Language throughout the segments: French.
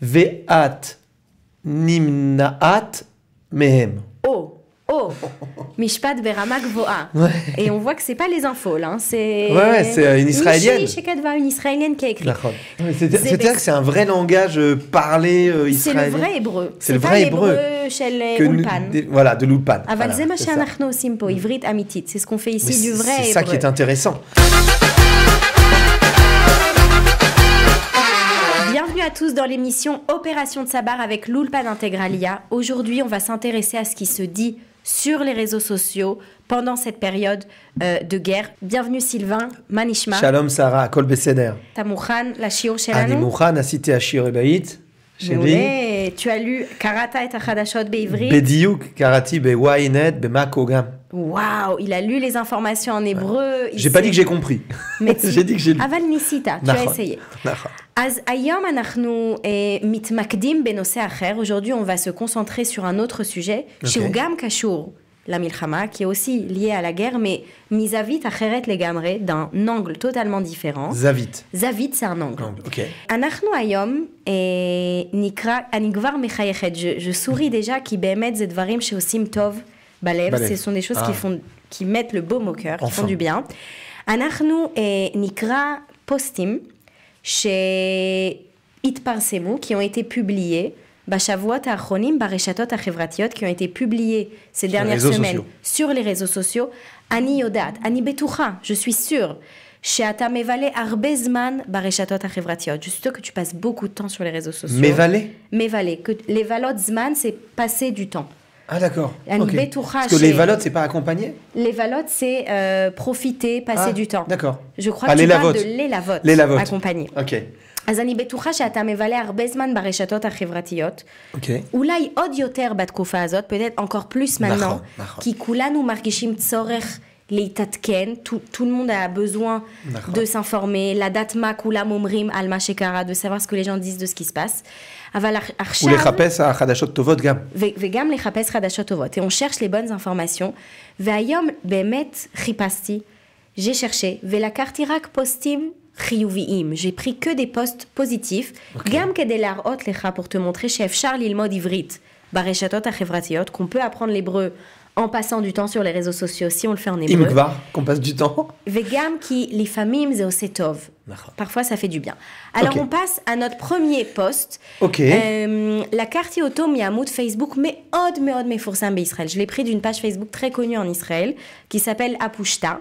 Ve'at nimna'at mehem. Oh, oh, Mishpat Berama Gvoa. Ouais. Et on voit que c'est pas les infos là, hein, c'est. Ouais, c'est une israélienne. Michi Shekadva, une israélienne qui a écrit. D'accord. C'est-à-dire que c'est un vrai langage parlé C'est israélien. le vrai hébreu. C'est le pas vrai hébreu. chez Que Ulpan. Voilà, de l'Ulpan. Aval Voilà, ze ma c'est ça. she'anachnu osim po, ivrit amitit. C'est ce qu'on fait ici Mais du vrai hébreu. c'est ça qui est intéressant. Bienvenue à tous dans l'émission Opération Tsabar avec l'Ulpan Integralia. Aujourd'hui, on va s'intéresser à ce qui se dit sur les réseaux sociaux pendant cette période de guerre. Bienvenue Sylvain, Manishma. Shalom Sarah, Kol Beseder. T'as mouchan, la shiur Ani shelanu. Mouchan, Asite Ashir Ebaït. Chérie. מעולה. Tu as lu Karata et Achadashot בעברית. Bediuk, Karati, Bewainet, Bemakogam. Waouh, il a lu les informations en hébreu. J'ai pas dit que j'ai compris. Mais J'ai dit que j'ai lu. אבל ניסית, tu as נכון, essayé. נכון. אז היום אנחנו מתמקדים בנושא אחר. Aujourd'hui, on va se concentrer sur un autre sujet, שהוא גם קשור למלחמה, qui est aussi lié à la guerre, mais מזווית אחרת לגמרי, d'un angle totalement différent. Zavit. זווית, c'est un angle. Ok. אנחנו היום נקרא, אני כבר מחייכת, je souris déjà, כי באמת זה דברים שעושים טוב בלב, בלב. ce sont des choses qui mettent le baume au cœur, qui Enfin. font du bien. אנחנו נקרא פוסטים שהתפרסמו, qui ont été publiés בשבועות האחרונים ברשתות החברתיות, qui ont été publiés ces dernières réseaux semaines sociaux. sur les réseaux sociaux. אני יודעת, אני בטוחה, je suis sûre, שאתה מבלה הרבה זמן ברשתות החברתיות. Je suis sûre que tu passes beaucoup de temps sur les réseaux sociaux. Mévalé. מבלה. Que les valotes זמן, c'est passer du temps. Ah d'accord. אני Ok. בטוחה Parce que les valotes, c'est pas accompagné. Les valotes, c'est profiter, passer du temps. D'accord. Je crois Ah, que les tu parles lavotes. de les lavotes. Les lavotes. accompagnés. Ok. אז אני בטוחה שאתה מבלה הרבה זמן ברשתות החברתיות. Ok. אולי עוד יותר בתקופה הזאת, peut-être encore plus maintenant, נכון. כי כולנו מרגישים צורך להתעדכן, tout le monde a besoin נכון. de s'informer, לדעת מה כולם אומרים על מה שקרה, de savoir ce que les gens disent de ce qui se passe. אבל עכשיו... ולחפש החדשות טובות גם. וגם לחפש חדשות טובות. Et on cherche les bonnes informations. והיום באמת חיפשתי, j'ai cherché, ולקחתי רק פוסטים חיוביים. J'ai pris que des posts positifs, גם כדי להראות לך, pour te montrer שאפשר ללמוד עברית ברשתות החברתיות, qu'on peut apprendre l'hébreu en passant du temps sur les réseaux sociaux, si on le fait en hébreu. אם כבר, qu'on passe du temps. וגם כי לפעמים זה עושה טוב. נכון. Parfois, ça fait du bien. Alors, Ok. on passe à notre premier post. Ok. לקחתי אותו מעמוד פייסבוק מאוד מאוד מפורסם בישראל. Je l'ai pris d'une page Facebook très connue en Israël, qui s'appelle Apushta.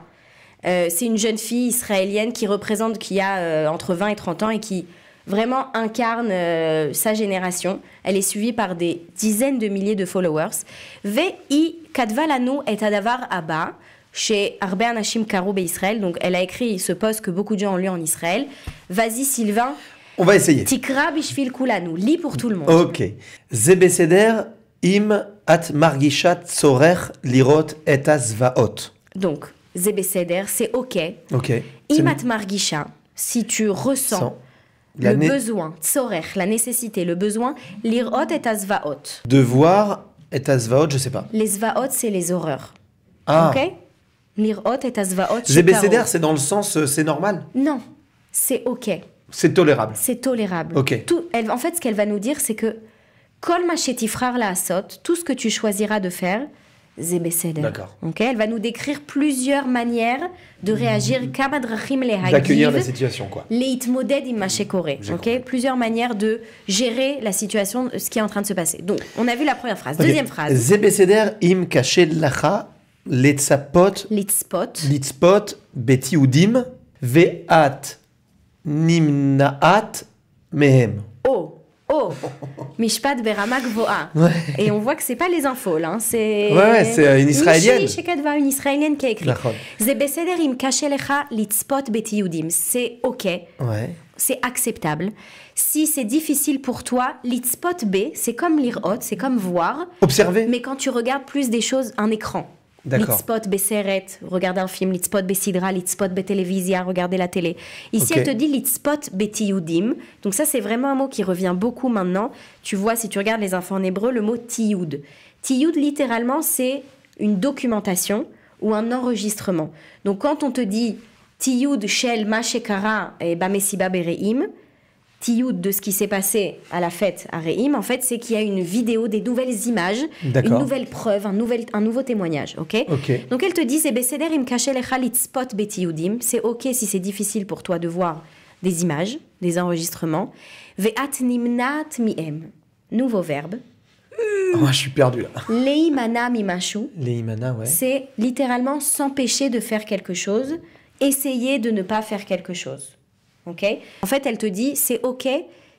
C'est une jeune fille israélienne qui a entre 20 et 30 ans et qui vraiment incarne sa génération. Elle est suivie par des dizaines de milliers de followers. והיא כתבה לנו את הדבר הבא, שהרבה אנשים קראו בישראל, donc elle a écrit ce post que beaucoup de gens ont lu en Israël. Vas-y Sylvain, On va essayer. תקרא בשביל כולנו, lis pour tout le monde. Ok. זה בסדר אם את מרגישה צורך לראות את הזוועות. Donc, זה בסדר, c'est ok. Ok. אם את מרגישה, si tu ressens Sans. le besoin, צורך, la nécessité, le besoin, לראות את הזוועות. De voir את הזוועות, je sais pas. Les zvaot, c'est les horreurs. Ah. Ok? לראות את הזוועות זה בסדר, שקרו. c'est dans le sens, c'est normal. Non, c'est ok. C'est tolérable. C'est tolérable. Ok. En fait, ce qu'elle va nous dire, c'est que כל מה שתבחר לעשות, tout ce que tu choisiras de faire, זה בסדר. D'accord. Ok? Elle va nous décrire plusieurs manières de réagir, כמה דרכים D'accueillir la להגיב, situation, quoi. להתמודד עם מה שקורה. J'ai Ok? compris. Plusieurs manières de gérer la situation, ce qui est en train de se passer. Donc, on a vu la première phrase. Ok. Deuxième phrase. זה בסדר אם קשה לך לצפות, לצפות. לצפות בתיעודים ואת נמנעת מהם. Oh, oh, משפט ברמה גבוהה. Et on voit que c'est pas les infos là, hein, c'est... Ouais, c'est une israélienne. מישהי שכתבה, une israélienne qui a écrit. נכון. זה בסדר אם קשה לך לצפות בתיעודים. C'est ok, Ouais. c'est acceptable. Si c'est difficile pour toi, לצפות ב, c'est comme lirot, c'est comme voir, Observer. mais quand tu regardes plus des choses, un écran. D'accord. לצפות בסרט, regarder un film, לצפות בסדרה, לצפות בטלוויזיה, regarder la télé. Ici, Ok. elle te dit לצפות בתיעודים. Donc ça, c'est vraiment un mot qui revient beaucoup maintenant. Tu vois, si tu regardes les infos en hébreu, le mot tioud. Tioud, littéralement, c'est une documentation ou un enregistrement. Donc quand on te dit tioud shel ma shekara bamesiba bereim, tioud de ce qui s'est passé à la fête à Reim, en fait, c'est qu'il y a une vidéo, des nouvelles images, D'accord. une nouvelle preuve, un nouveau témoignage, ok? Donc elle te dit, c'est beseder im kaché lecha litzpot betiyudim, c'est ok si c'est difficile pour toi de voir des images, des enregistrements. Ve'at nimnat miem, nouveau verbe. Moi, je suis perdu là. Leimana mimashu, Leimana, ouais. c'est littéralement s'empêcher de faire quelque chose, essayer de ne pas faire quelque chose. Ok? En fait, elle te dit, c'est ok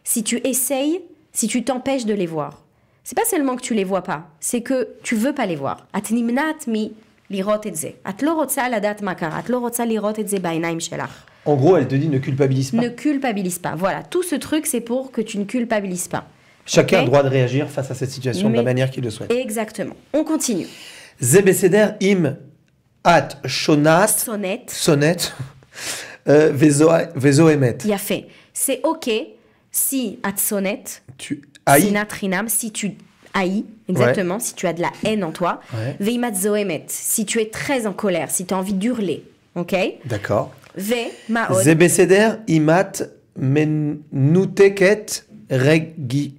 si tu essayes, si tu t'empêches de les voir. C'est pas seulement que tu les vois pas, c'est que tu veux pas les voir. At nimnat mi lirot et ze. At lo rotza ladat makar. At lo rotza lirot et ze bainaim shelach. En gros, elle te dit ne culpabilise pas. Ne culpabilise pas. Voilà, tout ce truc, c'est pour que tu ne culpabilises pas. Chacun a Ok? le droit de réagir face à cette situation de la Mais- manière qu'il le souhaite. Exactement. On continue. Ze beseder im at shonat Sonnette. sonnet vezo emet. Il a fait. C'est ok si at sonnette, Tu haïs. sinatrinam, si tu haïs, exactement, si tu as de la haine en toi. Ouais. Veimat zoemet, si tu es très en colère, si tu as envie d'hurler. Ok? D'accord. Ve maod. Ze beseder imat menuteket regi.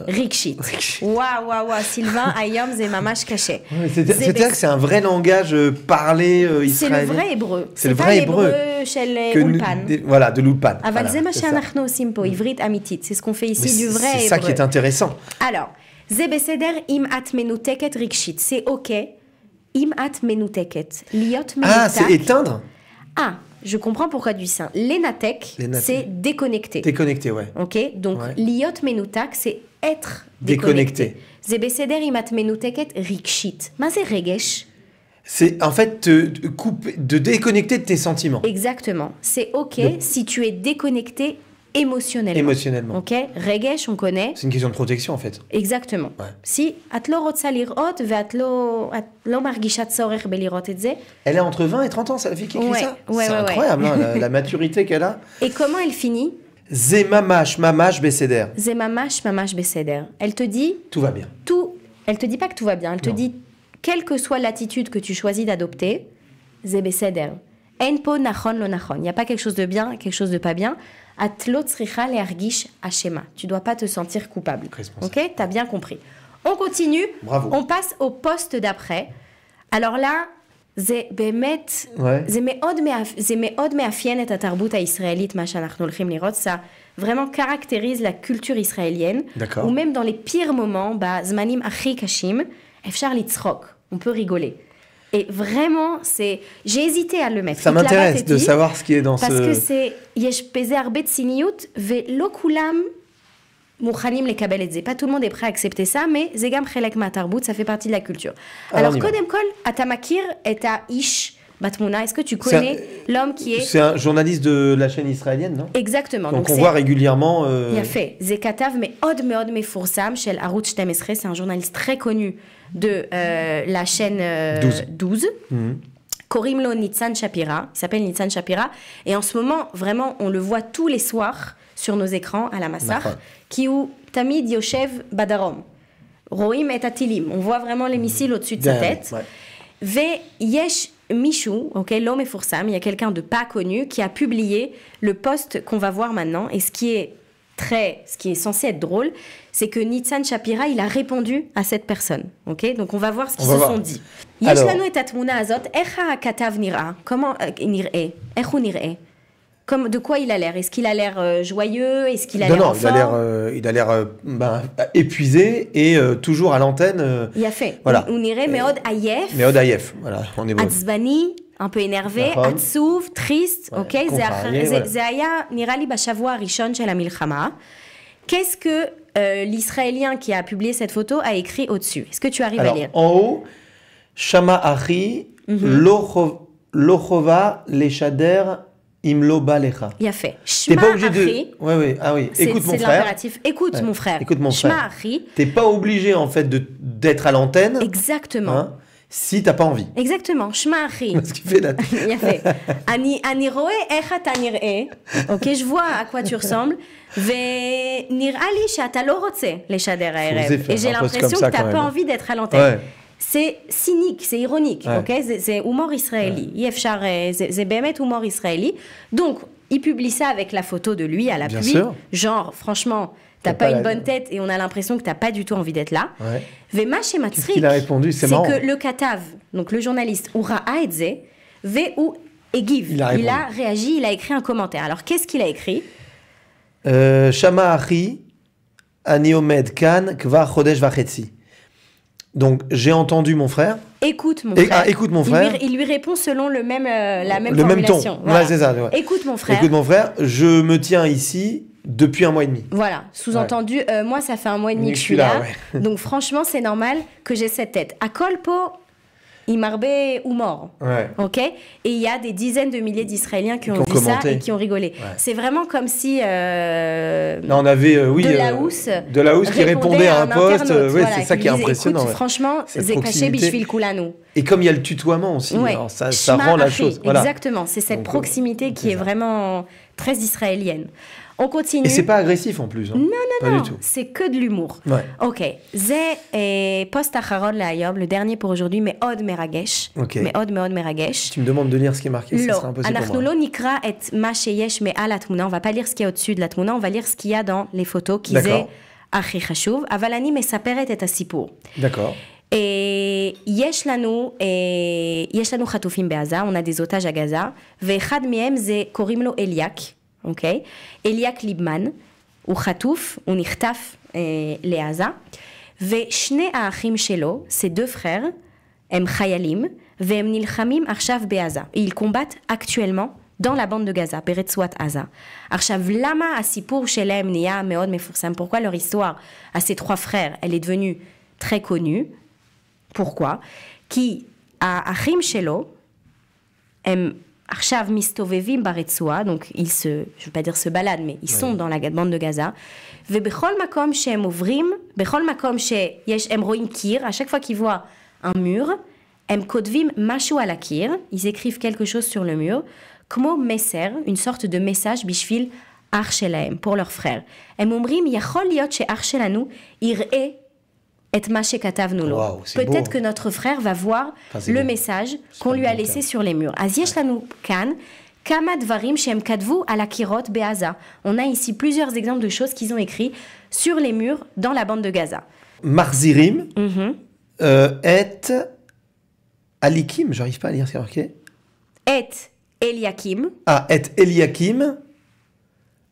Rikshit. Rikshit. Waouh, Sylvain, ayom ze mamash caché. C'est-à-dire que c'est un vrai langage parlé C'est le israélien. vrai hébreu. C'est le pas vrai hébreu. chez les Que nous- Ulpan. voilà, de l'Ulpan. אבל Voilà, זה מה c'est ça. שאנחנו עושים פה, עברית אמיתית. C'est ce qu'on fait Mais ici du vrai c'est ça qui hébreu. est intéressant. Alors, זה בסדר אם את מנותקת רגשית. C'est ok אם את מנותקת. להיות Ah, c'est מנותק. éteindre. Ah, je comprends pourquoi du sein. L'énatek, L'énatek. c'est déconnecté. Déconnecté, ouais. Ok? Donc, Ouais. liot menutak, c'est être Déconnecté. déconnecté. זה בסדר אם את מנותקת רגשית. מה זה רגש? C'est en fait de déconnecter de tes sentiments. Exactement. C'est ok De- si tu es déconnecté émotionnellement. Émotionnellement. Ok? Regesh, on connaît. C'est une question de protection en fait. Exactement. Ouais. Si את לא רוצה לראות ואת לא מרגישה צורך בלראות את זה, Elle est entre 20 et 30 ans, c'est la fille qui écrit Ouais, ça. ouais, C'est ouais, incroyable, hein, la maturité qu'elle a. et comment elle finit? Ze mamash beseder. זה ממש בסדר. Elle te dit Tout va bien. tout. Elle te dit pas que tout va bien. Elle te Non. dit quelle que soit l'attitude que tu choisis d'adopter, זה בסדר. אין פה נכון לא נכון. Il n'y a pas quelque chose de bien, quelque chose de pas bien. את לא צריכה להרגיש אשמה. Tu dois pas te sentir coupable. Responsable. Ok? T'as bien compris. On continue. Bravo. On passe au poste d'après. Alors là, זה באמת, Ouais. זה מאוד מאפיין את התרבות הישראלית, מה שאנחנו הולכים לראות. Ça vraiment caractérise la culture israélienne. D'accord. Ou même dans les pires moments, בזמנים הכי קשים, אפשר לצחוק. On peut rigoler. Et vraiment, j'ai hésité à le mettre. Ça m'intéresse de התלבטתי, savoir ce qui est dans parce que ce... c'est, יש בזה הרבה ציניות, ולא כולם מוכנים לקבל את זה. Pas tout le monde est prêt à accepter ça, mais זה גם חלק מהתרבות, ça fait partie de la culture. Alors, Alors, on y va. קודם כל, אתה מכיר את האיש בתמונה? Est-ce que tu connais l'homme qui est... C'est un journaliste de la chaîne israélienne, non? Exactement. Donc on c'est... voit régulièrement... יפה. זה כתב מאוד מאוד מפורסם של ערוץ 12, c'est un journaliste très connu de la chaîne 12. קוראים לו ניצן שפירא, il s'appelle ניצן שפירא, et en ce moment, vraiment, on le voit tous les soirs sur nos écrans à la מסך, נכון. כי הוא תמיד יושב בדרום. רואים את הטילים, on voit vraiment les missiles au-dessus de sa Derrière, tête. ouais. ויש מישהו, ok, לא מפורסם, il y a quelqu'un de pas connu qui a publié le post qu'on va voir maintenant, et ce qui est censé être drôle, c'est que Nitzan Shapira, il a répondu à cette personne, ok? Donc on va voir ce qu'ils On va se voir. sont dit. Alors. יש לנו את התמונה הזאת, איך הכתב נראה? comment נראה? איך הוא נראה? Comme, de quoi il a l'air? Est-ce qu'il a l'air joyeux? Est-ce qu'il a Non, l'air en non, forme? il a l'air épuisé et toujours à l'antenne. יפה. voilà. הוא נראה מאוד עייף. Mais Odaïef, voilà, on est bon. עצבני, un peu énervé, נכון. עצוב, טריסט, Ouais, אוקיי? contrarié, voilà. זה היה, נראה לי, בשבוע הראשון של המלחמה. Qu'est-ce que l'Israélien qui a publié cette photo a écrit au-dessus? Est-ce que tu arrives Alors, à lire? en haut, Shama Achi, Lochova, Leshader, Imlo Balecha. יפה. T'es שמע pas obligé אחי, de. Ouais, ouais, ah oui, écoute mon c'est de frère. l'impératif. Écoute Ouais, mon frère. écoute mon שמע frère. אחי, T'es pas obligé en fait d'être à l'antenne exactement. hein, si t'as pas envie. Exactement. שמע אחי. Ce qui fait la... יפה. אני רואה איך אתה נראה, אוקיי? je vois à quoi tu ressembles, ונראה לי שאתה לא רוצה לשדר הערב. faire Et j'ai un post l'impression comme ça, que t'as quand pas même. envie d'être à l'antenne. Ouais. C'est cynique, c'est ironique, Ouais. ok? זה הומור ישראלי. אי אפשר, זה באמת הומור ישראלי. Donc, Il publie ça avec la photo de lui à la Bien pluie. sûr. Genre, franchement, t'as pas une bonne tête et on a l'impression que t'as pas du tout envie d'être là. Ouais. Vema chez Matzrik, Qu'est-ce qu'il a répondu? C'est marrant. que le Katav, donc le journaliste, Oura Aedze, ou Egiv. Il a répondu. Il a réagi, il a écrit un commentaire. Alors, qu'est-ce qu'il a écrit? Shama Achi, Ani Omed Kan, Kvar Chodesh Vachetzi. Donc, j'ai entendu mon frère. Écoute mon frère. Écoute mon frère. Il lui répond selon la même Le même ton. formulation. Voilà. Ouais, c'est ça. Ouais. Écoute mon frère. Écoute mon frère, je me tiens ici depuis 1 mois et demi. Voilà, sous-entendu, moi ça fait 1 mois et demi que je suis là. là. Ouais. Donc franchement, c'est normal que j'ai cette tête. À Kolpo, Imarbe ou mort. Ouais. Ok. Et il y a des dizaines de milliers d'Israéliens qui ont vu commenté. ça et qui ont rigolé. Ouais. C'est vraiment comme si Là, on avait de la housse qui répondait à un poste. Voilà, c'est ça qui est impressionnant. Écoute, Ouais. franchement, Cette c'est caché proximité. Bishvil Kulanu. Et comme il y a le tutoiement aussi, Ouais. alors ça Shema rend la Achi. chose. Voilà. Exactement, c'est cette Donc, proximité qui c'est est ça. vraiment très israélienne. On continue. Et c'est pas agressif en plus. Hein. Non, pas non, du tout. c'est que de l'humour. Ouais. Ok, זה post acharon להיום, le dernier pour aujourd'hui, מאוד מרגש. Ok. מאוד מאוד מרגש. Tu me demandes de lire ce qui est marqué, ça לא, sera impossible pour אנחנו moi. לא נקרא את מה שיש מעל התמונה, on va pas lire ce qu'il y a au-dessus de la תמונה, on va lire ce qu'il y a dans les photos, כי זה D'accord. הכי חשוב, אבל אני מספרת את הסיפור. D'accord. יש לנו חטופים בעזה, on a des otages à Gaza, ואחד מהם זה, קוראים לו אליאק, אוקיי? אליאק ליבמן, הוא חטוף, הוא נחטף לעזה, ושני האחים שלו, c'est 2 frères, הם חיילים, והם נלחמים עכשיו בעזה. Ils combattent actuellement dans la bande de Gaza, ברצועת עזה. עכשיו, למה הסיפור שלהם נהיה מאוד מפורסם? Pourquoi leur histoire à ces 3 frères, elle est devenue très connue? Pourquoi? כי האחים שלו, הם עכשיו מסתובבים ברצועה, donc ils se, je veux pas dire se baladent, mais ils sont dans la bande de Gaza, ובכל מקום שהם עוברים, בכל מקום הם רואים קיר, à chaque fois qu'ils voient un mur, הם כותבים משהו על הקיר, ils écrivent quelque chose sur le mur, כמו מסר, une sorte de message בשביל אח שלהם, pour leur frère. הם אומרים, יכול להיות שאח שלנו יראה את מה שכתבנו לו. וואו, c'est Peut-être beau. que notre frère va voir c'est le beau. message C'est qu'on pas lui a bon laissé terme. sur les murs. אז יש לנו כאן כמה דברים שהם כתבו על הקירות בעזה. On a ici plusieurs exemples de choses qu'ils ont écrit sur les murs dans la bande de Gaza. Marzirim et Alikim, j'arrive pas à lire ce qui est marqué. את אליקים, Ah, et Eliakim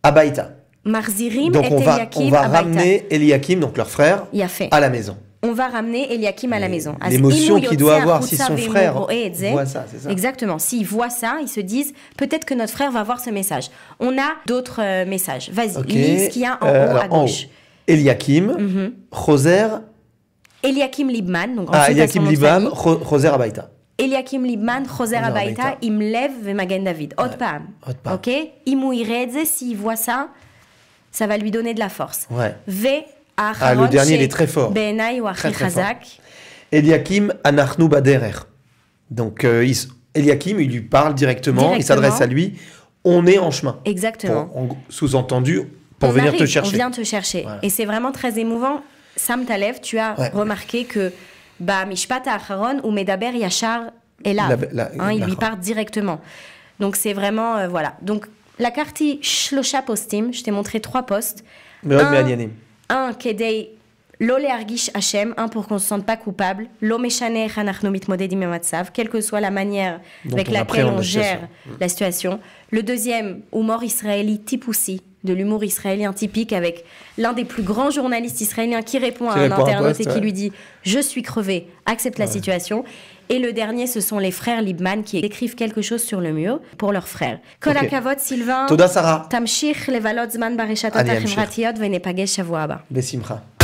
Abaïta. מחזירים Donc את on אליקים va הביתה. ramener Eliakim, donc leur frère, יפה. à la maison. On va ramener Eliakim à la maison. אז l'émotion אם הוא qu'il doit יוצא avoir si החוצה son ואם frère הוא רואה את זה, voit ça, c'est ça. Exactement. S'ils voient ça, ils se disent peut-être que notre frère va voir ce message. On a d'autres messages. Vas-y, Ok. lis ce qu'il y a en haut Alors, à gauche. en haut, Eliakim, Choser, Eliakim Libman, donc ah, ensuite à son Eliakim nom de Libam, famille. Choser Abaïta. אליקים ליבמן חוזר הביתה הביתה. עם לב ומגן דוד. עוד פעם. עוד פעם. אוקיי? אם הוא יראה את זה, s'il voit ça, ça va lui donner de la force. Ouais. והאחרון le dernier, il est très fort. שבעיניי הוא הכי Très, très חזק. Eliakim, Anachnu Baderer. Donc, Eliakim, il lui parle directement, il s'adresse à lui. On est en chemin. Exactement. Sous-entendu, pour On venir arrive, te chercher. On vient te chercher. Voilà. Et c'est vraiment très émouvant. Sam Talev, tu as remarqué que Mishpat Acharon ou Medaber Yachar est là. Il lui parle directement. Donc c'est vraiment, voilà. Donc la carte Shlosha Postim, je t'ai montré 3 posts. Un, Kedei Lo Lehargish Hashem, un pour qu'on ne se sente pas coupable. Lo Meshane Chanachnu Mitmodedim Yamatsav, quelle que soit la manière avec laquelle on gère la situation. Le deuxième, Humor Israéli Tipoussi, de l'humour israélien typique avec l'un des plus grands journalistes israéliens qui répond à un internaute et qui lui dit « Je suis crevé, accepte la situation ». Et le dernier, ce sont les frères Libman qui écrivent quelque chose sur le mur pour leurs frères. Kol hakavod, Sylvain. Toda Sarah. Tamshich levalot zman bareshtot החברתיות ונפגש שבוע הבא. Besimcha.